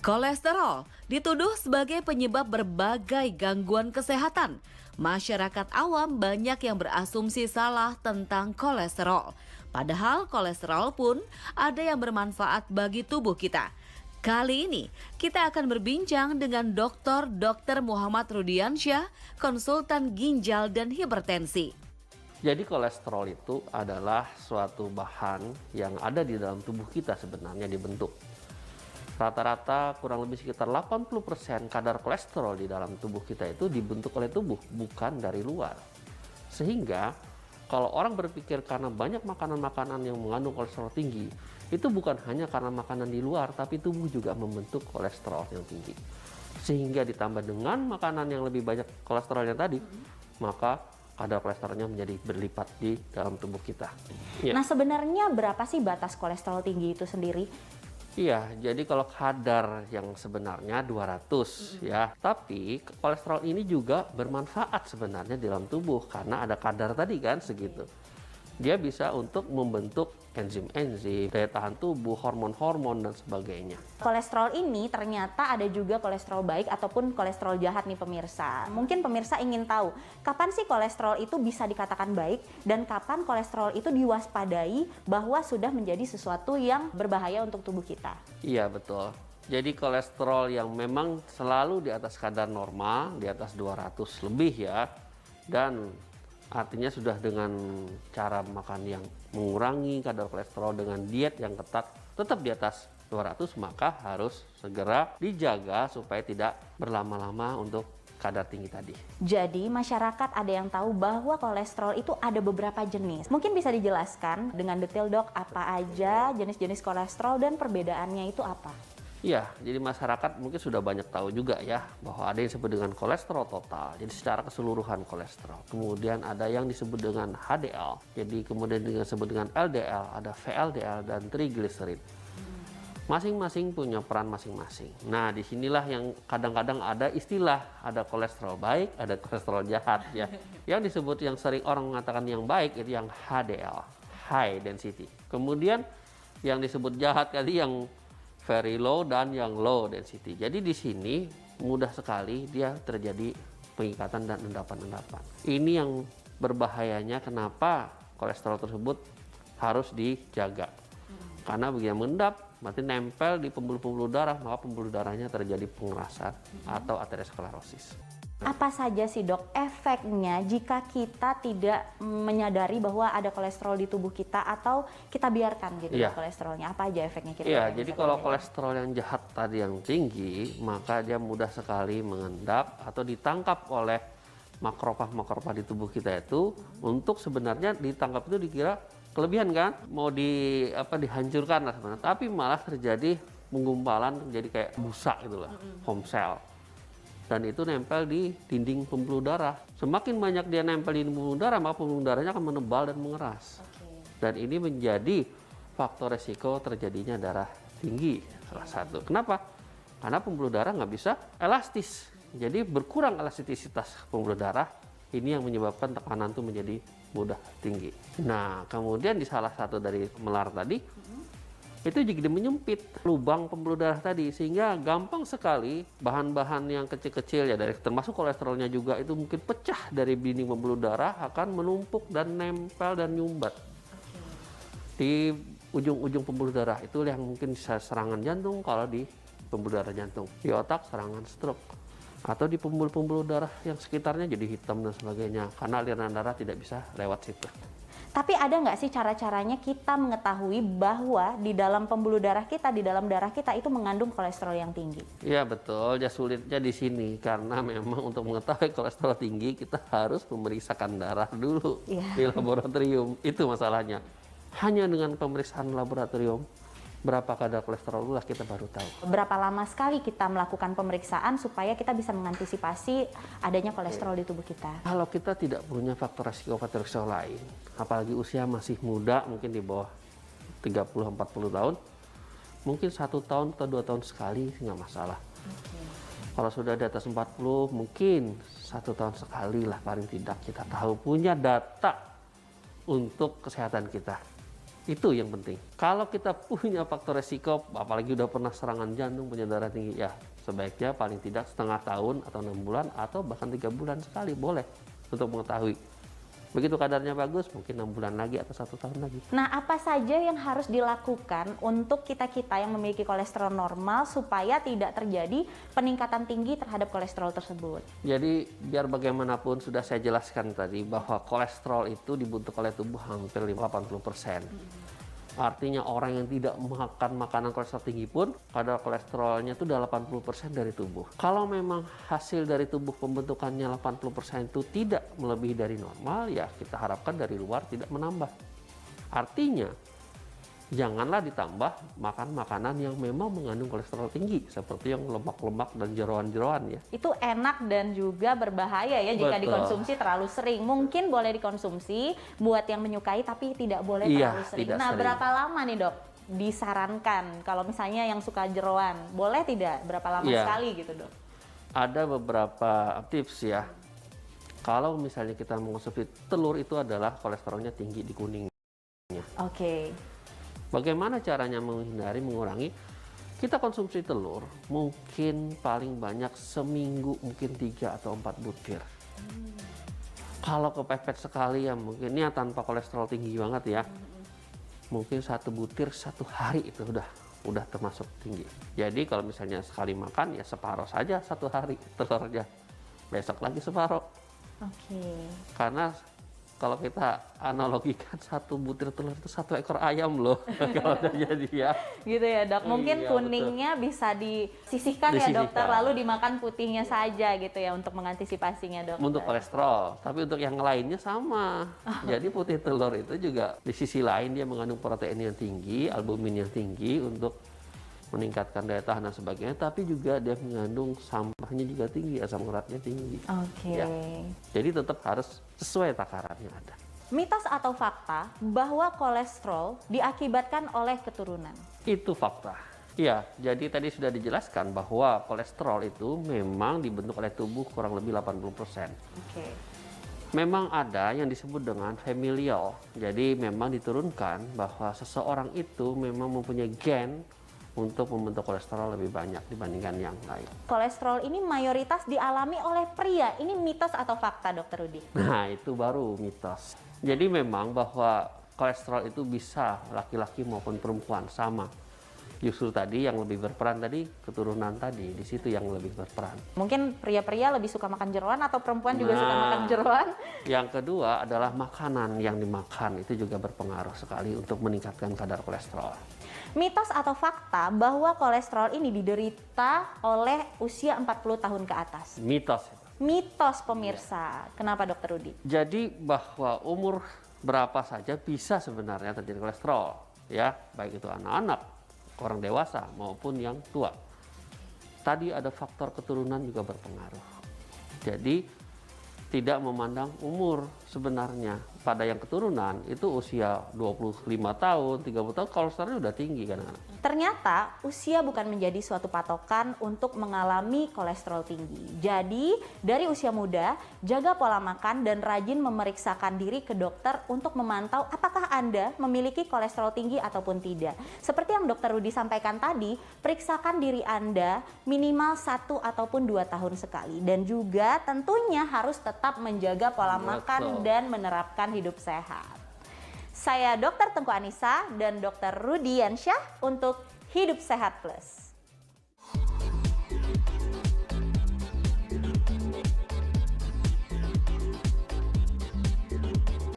Kolesterol dituduh sebagai penyebab berbagai gangguan kesehatan. Masyarakat awam banyak yang berasumsi salah tentang kolesterol. Padahal kolesterol pun ada yang bermanfaat bagi tubuh kita. Kali ini kita akan berbincang dengan Dr. Muhammad Rudiansyah, konsultan ginjal dan hipertensi. Jadi kolesterol itu adalah suatu bahan yang ada di dalam tubuh kita sebenarnya dibentuk. Rata-rata kurang lebih sekitar 80% kadar kolesterol di dalam tubuh kita itu dibentuk oleh tubuh, bukan dari luar. Sehingga kalau orang berpikir karena banyak makanan-makanan yang mengandung kolesterol tinggi, itu bukan hanya karena makanan di luar, tapi tubuh juga membentuk kolesterol yang tinggi. Sehingga ditambah dengan makanan yang lebih banyak kolesterolnya tadi, maka kadar kolesterolnya menjadi berlipat di dalam tubuh kita. Ya. Nah, sebenarnya berapa sih batas kolesterol tinggi itu sendiri? Iya, jadi kalau kadar yang sebenarnya 200 ya, tapi kolesterol ini juga bermanfaat sebenarnya di dalam tubuh karena ada kadar tadi kan segitu. Dia bisa untuk membentuk enzim-enzim, daya tahan tubuh, hormon-hormon dan sebagainya. Kolesterol ini ternyata ada juga kolesterol baik ataupun kolesterol jahat nih pemirsa. Mungkin pemirsa ingin tahu, kapan sih kolesterol itu bisa dikatakan baik dan kapan kolesterol itu diwaspadai bahwa sudah menjadi sesuatu yang berbahaya untuk tubuh kita? Iya, betul. Jadi kolesterol yang memang selalu di atas kadar normal, di atas 200 lebih ya, dan artinya sudah dengan cara makan yang mengurangi kadar kolesterol dengan diet yang ketat tetap di atas 200, maka harus segera dijaga supaya tidak berlama-lama untuk kadar tinggi tadi. Jadi masyarakat ada yang tahu bahwa kolesterol itu ada beberapa jenis. Mungkin bisa dijelaskan dengan detail dok, apa aja jenis-jenis kolesterol dan perbedaannya itu apa? Iya, jadi masyarakat mungkin sudah banyak tahu juga ya bahwa ada yang disebut dengan kolesterol total, jadi secara keseluruhan kolesterol. Kemudian ada yang disebut dengan HDL, jadi kemudian disebut dengan LDL, ada VLDL dan triglycerid. Masing-masing punya peran masing-masing. Nah, disinilah yang kadang-kadang ada istilah, ada kolesterol baik, ada kolesterol jahat ya. Yang disebut yang sering orang mengatakan yang baik itu yang HDL, high density. Kemudian yang disebut jahat tadi yang very low dan yang low density. Jadi di sini mudah sekali dia terjadi pengikatan dan endapan-endapan. Ini yang berbahayanya kenapa kolesterol tersebut harus dijaga. Karena begitu mengendap, berarti nempel di pembuluh-pembuluh darah, maka pembuluh darahnya terjadi pengerasan atau aterosklerosis. Apa saja sih dok efeknya jika kita tidak menyadari bahwa ada kolesterol di tubuh kita atau kita biarkan gitu kolesterolnya? Apa aja efeknya kira-kira? Iya, jadi kalau kolesterol yang jahat tadi yang tinggi, maka dia mudah sekali mengendap atau ditangkap oleh makrofag di tubuh kita itu untuk sebenarnya ditangkap itu dikira kelebihan kan, mau dihancurkan lah sebenarnya, tapi malah terjadi penggumpalan, jadi kayak busa gitu lah, foam cell. Dan itu nempel di dinding pembuluh darah. Semakin banyak dia nempel di pembuluh darah, maka pembuluh darahnya akan menebal dan mengeras. Dan ini menjadi faktor resiko terjadinya darah tinggi salah satu. Kenapa? Karena pembuluh darah nggak bisa elastis. Jadi berkurang elastisitas pembuluh darah. Ini yang menyebabkan tekanan itu menjadi mudah tinggi. Nah, kemudian di salah satu dari melar tadi, itu jadi menyempit lubang pembuluh darah tadi sehingga gampang sekali bahan-bahan yang kecil-kecil ya dari termasuk kolesterolnya juga itu mungkin pecah dari dinding pembuluh darah akan menumpuk dan nempel dan nyumbat di ujung-ujung pembuluh darah. Itu yang mungkin bisa serangan jantung kalau di pembuluh darah jantung, di otak serangan stroke, atau di pembuluh-pembuluh darah yang sekitarnya jadi hitam dan sebagainya karena aliran darah tidak bisa lewat situ. Tapi ada nggak sih cara-caranya kita mengetahui bahwa di dalam pembuluh darah kita, di dalam darah kita itu mengandung kolesterol yang tinggi? Iya betul, ya sulitnya di sini karena memang untuk mengetahui kolesterol tinggi kita harus memeriksakan darah dulu di laboratorium. Itu masalahnya. Hanya dengan pemeriksaan laboratorium berapa kadar kolesterol lah kita baru tahu. Berapa lama sekali kita melakukan pemeriksaan supaya kita bisa mengantisipasi adanya kolesterol di tubuh kita? Kalau kita tidak punya faktor resiko lain, apalagi usia masih muda, mungkin di bawah 30-40 tahun, mungkin 1 tahun atau 2 tahun sekali nggak masalah. Kalau sudah di atas 40, mungkin 1 tahun sekali lah paling tidak kita tahu, punya data untuk kesehatan kita. Itu yang penting. Kalau kita punya faktor resiko, apalagi udah pernah serangan jantung, punya darah tinggi, ya sebaiknya paling tidak setengah tahun atau 6 bulan atau bahkan 3 bulan sekali boleh untuk mengetahui. Begitu kadarnya bagus, mungkin 6 bulan lagi atau 1 tahun lagi. Nah, apa saja yang harus dilakukan untuk kita-kita yang memiliki kolesterol normal supaya tidak terjadi peningkatan tinggi terhadap kolesterol tersebut? Jadi biar bagaimanapun sudah saya jelaskan tadi bahwa kolesterol itu dibentuk oleh tubuh hampir 80%. Artinya orang yang tidak makan makanan kolesterol tinggi pun kadar kolesterolnya itu udah 80% dari tubuh. Kalau memang hasil dari tubuh pembentukannya 80% itu tidak melebihi dari normal, ya kita harapkan dari luar tidak menambah. Artinya janganlah ditambah makan makanan yang memang mengandung kolesterol tinggi seperti yang lemak-lemak dan jeroan-jeroan ya. Itu enak dan juga berbahaya ya jika Betul. dikonsumsi terlalu sering. Mungkin boleh dikonsumsi buat yang menyukai tapi tidak boleh Iya, terlalu sering. tidak Nah, sering. berapa lama nih, Dok, disarankan kalau misalnya yang suka jeroan? Boleh tidak? Berapa lama Iya. sekali gitu, Dok? Ada beberapa tips ya. Kalau misalnya kita mengonsumsi telur, itu adalah kolesterolnya tinggi di kuning. Oke. Bagaimana caranya mengurangi? Kita konsumsi telur mungkin paling banyak seminggu mungkin 3 atau 4 butir. Kalau kepepet sekali ya mungkin ya tanpa kolesterol tinggi banget ya. Mungkin 1 butir 1 hari itu udah termasuk tinggi. Jadi kalau misalnya sekali makan ya separuh saja 1 hari telurnya. Besok lagi separuh. Oke. Karena kalau kita analogikan 1 butir telur itu 1 ekor ayam loh. Kalau udah jadi ya. Gitu ya, Dok. Mungkin Iya, kuningnya bisa disisihkan ya, Disisihkan. Dokter, lalu dimakan putihnya saja gitu ya untuk mengantisipasinya, Dokter. Untuk kolesterol, tapi untuk yang lainnya sama. Jadi putih telur itu juga di sisi lain dia mengandung protein yang tinggi, albumin yang tinggi untuk meningkatkan daya tahan dan sebagainya, tapi juga dia mengandung sampahnya juga tinggi, asam uratnya tinggi. Oke. Ya. Jadi tetap harus sesuai takaran yang ada. Mitos atau fakta bahwa kolesterol diakibatkan oleh keturunan? Itu fakta. Ya, jadi tadi sudah dijelaskan bahwa kolesterol itu memang dibentuk oleh tubuh kurang lebih 80%. Oke. Memang ada yang disebut dengan familial. Jadi memang diturunkan bahwa seseorang itu memang mempunyai gen untuk membentuk kolesterol lebih banyak dibandingkan yang lain. Kolesterol ini mayoritas dialami oleh pria. Ini mitos atau fakta, Dokter Rudi? Nah, itu baru mitos. Jadi memang bahwa kolesterol itu bisa laki-laki maupun perempuan sama. Justru tadi yang lebih berperan tadi keturunan tadi, di situ yang lebih berperan. Mungkin pria-pria lebih suka makan jeroan atau perempuan juga suka Nah. makan jeroan? Yang kedua adalah makanan yang dimakan itu juga berpengaruh sekali untuk meningkatkan kadar kolesterol. Mitos atau fakta bahwa kolesterol ini diderita oleh usia 40 tahun ke atas? Mitos itu. Mitos, pemirsa. Kenapa, Dokter Rudi? Jadi bahwa umur berapa saja bisa sebenarnya terjadi kolesterol, ya, baik itu anak-anak, orang dewasa maupun yang tua. Tadi ada faktor keturunan juga berpengaruh. Jadi tidak memandang umur sebenarnya. Pada yang keturunan itu usia 25 tahun, 30 tahun kolesterolnya udah tinggi kan. Ternyata usia bukan menjadi suatu patokan untuk mengalami kolesterol tinggi. Jadi dari usia muda, jaga pola makan dan rajin memeriksakan diri ke dokter untuk memantau apakah Anda memiliki kolesterol tinggi ataupun tidak. Seperti yang Dokter Rudi sampaikan tadi, periksakan diri Anda minimal 1 ataupun 2 tahun sekali. Dan juga tentunya harus tetap menjaga pola makan dan menerapkan hidup sehat. Saya Dr. Tengku Anissa dan Dr. Rudi Yansyah untuk Hidup Sehat Plus.